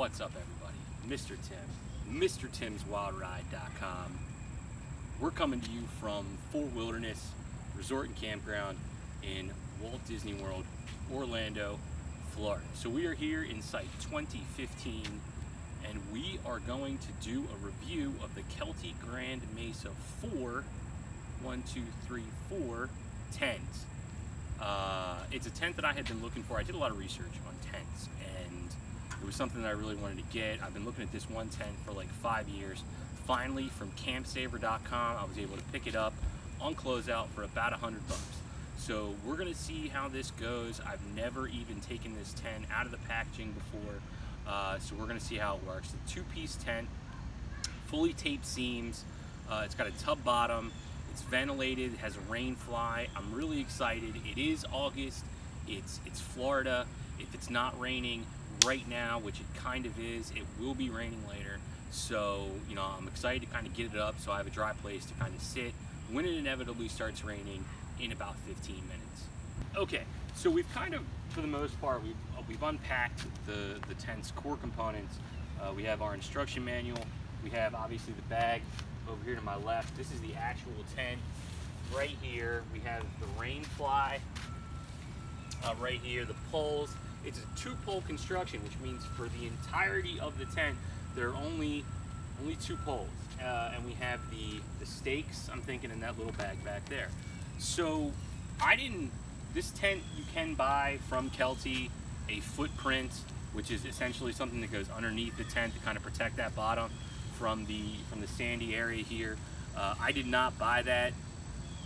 What's up, everybody? Mr. Tim, MrTimsWildRide.com. We're coming to you from Fort Wilderness Resort and Campground in Walt Disney World, Orlando, Florida. So we are here in Site 2015, and we are going to do a review of the Kelty Grand Mesa 4 tent. It's a tent that I had been looking for. I did a lot of research on tents, and it was something that I really wanted to get. I've been looking at this one tent for like 5 years. Finally, from campsaver.com, I was able to pick it up on closeout for about $100. So we're gonna see how this goes. I've never even taken this tent out of the packaging before, so we're gonna see how it works. The two-piece tent, fully taped seams. It's got a tub bottom. It's ventilated, it has a rain fly. I'm really excited. It is August, it's Florida. If it's not raining right now, which it kind of is, it will be raining later. So, I'm excited to kind of get it up so I have a dry place to kind of sit when it inevitably starts raining in about 15 minutes. Okay, so we've kind of, for the most part, we've unpacked the tent's core components. We have our instruction manual. We have obviously the bag over here to my left. This is the actual tent. Right here we have the rain fly. Right here, the poles. It's a two-pole construction, which means for the entirety of the tent there are only two poles, and we have the stakes, I'm thinking, in that little bag back there. So this tent, you can buy from Kelty a footprint, which is essentially something that goes underneath the tent to kind of protect that bottom from the sandy area here. I did not buy that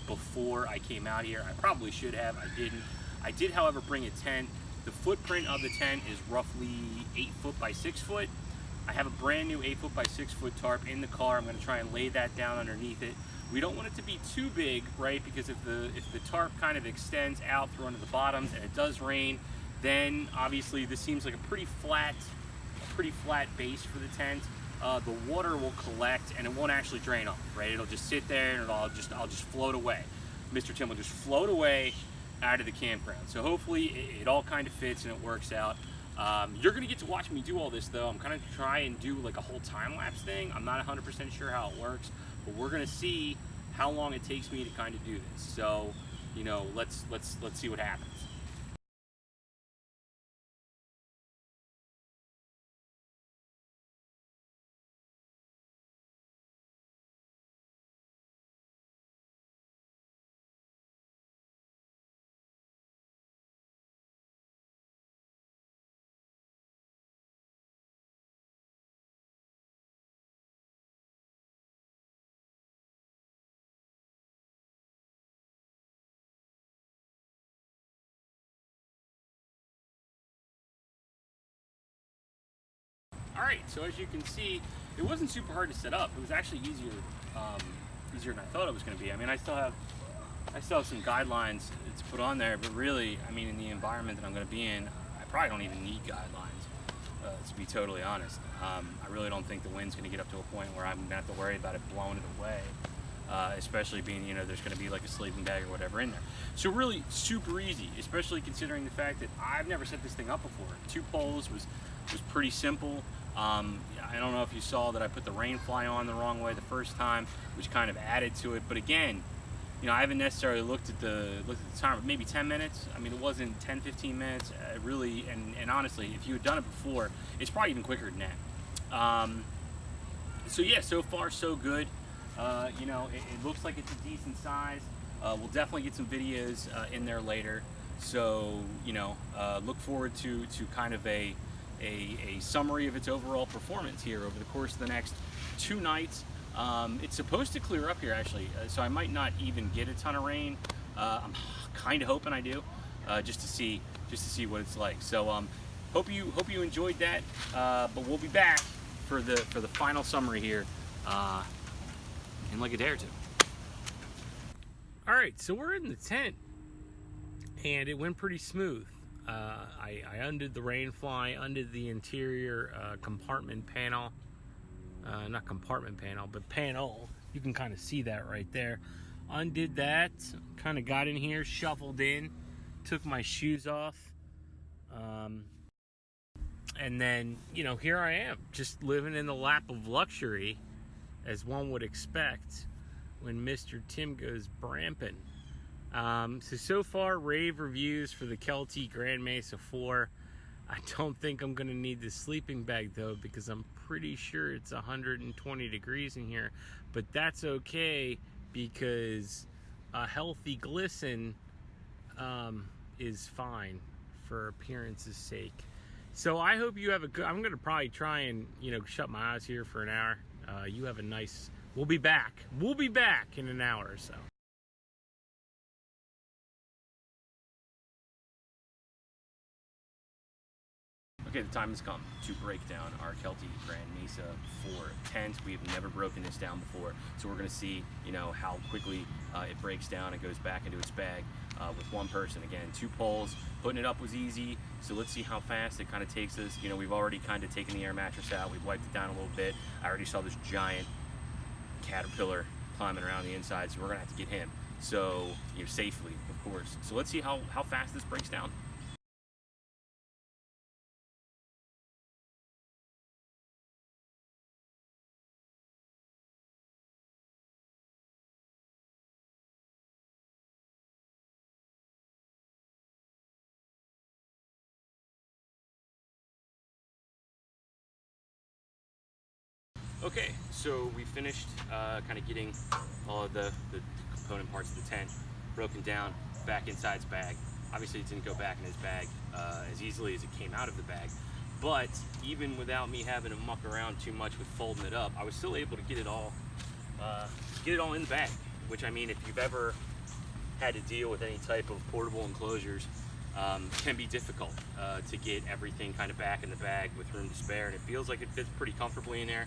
before I came out here. I probably should have. I didn't. I did, however, bring a tent. The footprint of the tent is roughly 8 foot by 6 foot. I have a brand new 8 foot by 6 foot tarp in the car. I'm going to try and lay that down underneath it. We don't want it to be too big, right? Because if the tarp kind of extends out through under the bottoms and it does rain, then obviously this seems like a pretty flat base for the tent. The water will collect and it won't actually drain off, right? It'll just sit there and I'll just float away. Mr. Tim will just float away out of the campground. So hopefully it all kind of fits and it works out. You're gonna get to watch me do all this though. I'm gonna try and do like a whole time-lapse thing. I'm not 100% sure how it works, but we're gonna see how long it takes me to kind of do this. So, let's see what happens. All right, so as you can see, it wasn't super hard to set up. It was actually easier than I thought it was going to be. I mean, I still have some guidelines to put on there, but really, I mean, in the environment that I'm going to be in, I probably don't even need guidelines, to be totally honest. I really don't think the wind's going to get up to a point where I'm going to have to worry about it blowing it away, especially being, there's going to be like a sleeping bag or whatever in there. So really super easy, especially considering the fact that I've never set this thing up before. 2 poles was pretty simple. I don't know if you saw that I put the rain fly on the wrong way the first time, which kind of added to it. But again, I haven't necessarily looked at the time, but maybe 10 minutes. I mean, it wasn't 10-15 minutes. Really, and honestly, if you had done it before, it's probably even quicker than that. So yeah, so far so good. It looks like it's a decent size. We'll definitely get some videos in there later. So look forward to kind of a summary of its overall performance here over the course of the next 2 nights. It's supposed to clear up here actually, so I might not even get a ton of rain. I'm kind of hoping I do, just to see what it's like. So hope you enjoyed that. But we'll be back for the final summary here in like a day or two. All right, so we're in the tent, and it went pretty smooth. I undid the rain fly, undid the interior compartment panel. Not compartment panel, but panel. You can kind of see that right there. Undid that, kind of got in here, shuffled in, took my shoes off. And then, you know, here I am, just living in the lap of luxury, as one would expect when Mr. Tim goes bramping. So far, rave reviews for the Kelty Grand Mesa 4. I don't think I'm going to need the sleeping bag, though, because I'm pretty sure it's 120 degrees in here. But that's okay, because a healthy glisten is fine for appearance's sake. So I hope you have a good... I'm going to probably try and, you know, shut my eyes here for an hour. You have a nice... We'll be back. We'll be back in an hour or so. Okay, the time has come to break down our Kelty Grand Mesa 4 tent. We've never broken this down before, so we're going to see, you know, how quickly it breaks down and goes back into its bag with one person. Again, 2 poles. Putting it up was easy, so let's see how fast it kind of takes us. You know, we've already kind of taken the air mattress out. We've wiped it down a little bit. I already saw this giant caterpillar climbing around the inside, so we're going to have to get him. So, you know, safely, of course. So let's see how fast this breaks down. Okay, so we finished kind of getting all of the component parts of the tent broken down back inside its bag. Obviously it didn't go back in his bag as easily as it came out of the bag, but even without me having to muck around too much with folding it up, I was still able to get it all in the bag, which, I mean, if you've ever had to deal with any type of portable enclosures, can be difficult to get everything kind of back in the bag with room to spare, and it feels like it fits pretty comfortably in there.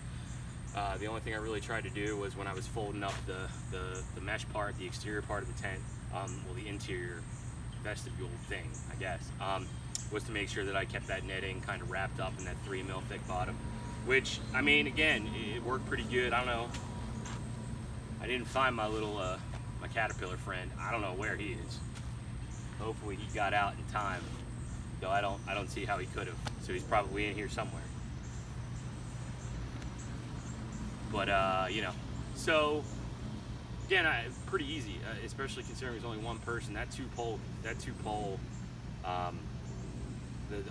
The only thing I really tried to do was, when I was folding up the mesh part, the exterior part of the tent, well, the interior vestibule thing, I guess, was to make sure that I kept that netting kind of wrapped up in that 3 mil thick bottom, which, I mean, again, it worked pretty good. I don't know. I didn't find my little, my caterpillar friend. I don't know where he is. Hopefully he got out in time, though I don't see how he could have. So he's probably in here somewhere. But, you know, so, again, pretty easy, especially considering there's only one person. That two pole, I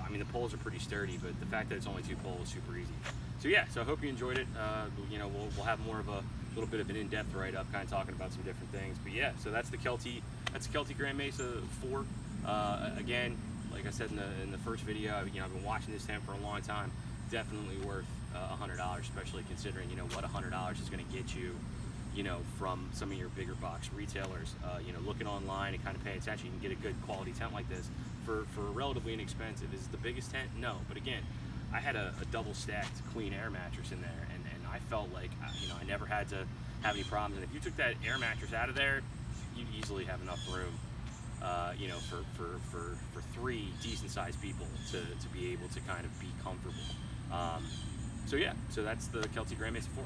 mean, the poles are pretty sturdy, but the fact that it's only 2 poles is super easy. So yeah, so I hope you enjoyed it. You know, we'll have more of a little bit of an in-depth write-up, kind of talking about some different things. But yeah, so that's the Kelty Grand Mesa 4. Again, like I said in the first video, you know, I've been watching this tent for a long time. Definitely worth $100, especially considering, you know, what $100 is going to get you, you know, from some of your bigger box retailers. You know, looking online and kind of paying attention, you can get a good quality tent like this for relatively inexpensive. Is it the biggest tent? No, but again, I had a double stacked queen air mattress in there, and I felt like, you know, I never had to have any problems. And if you took that air mattress out of there, you'd easily have enough room, you know, for 3 decent sized people to be able to kind of be comfortable. So yeah, so that's the Kelty Grand Mesa 4.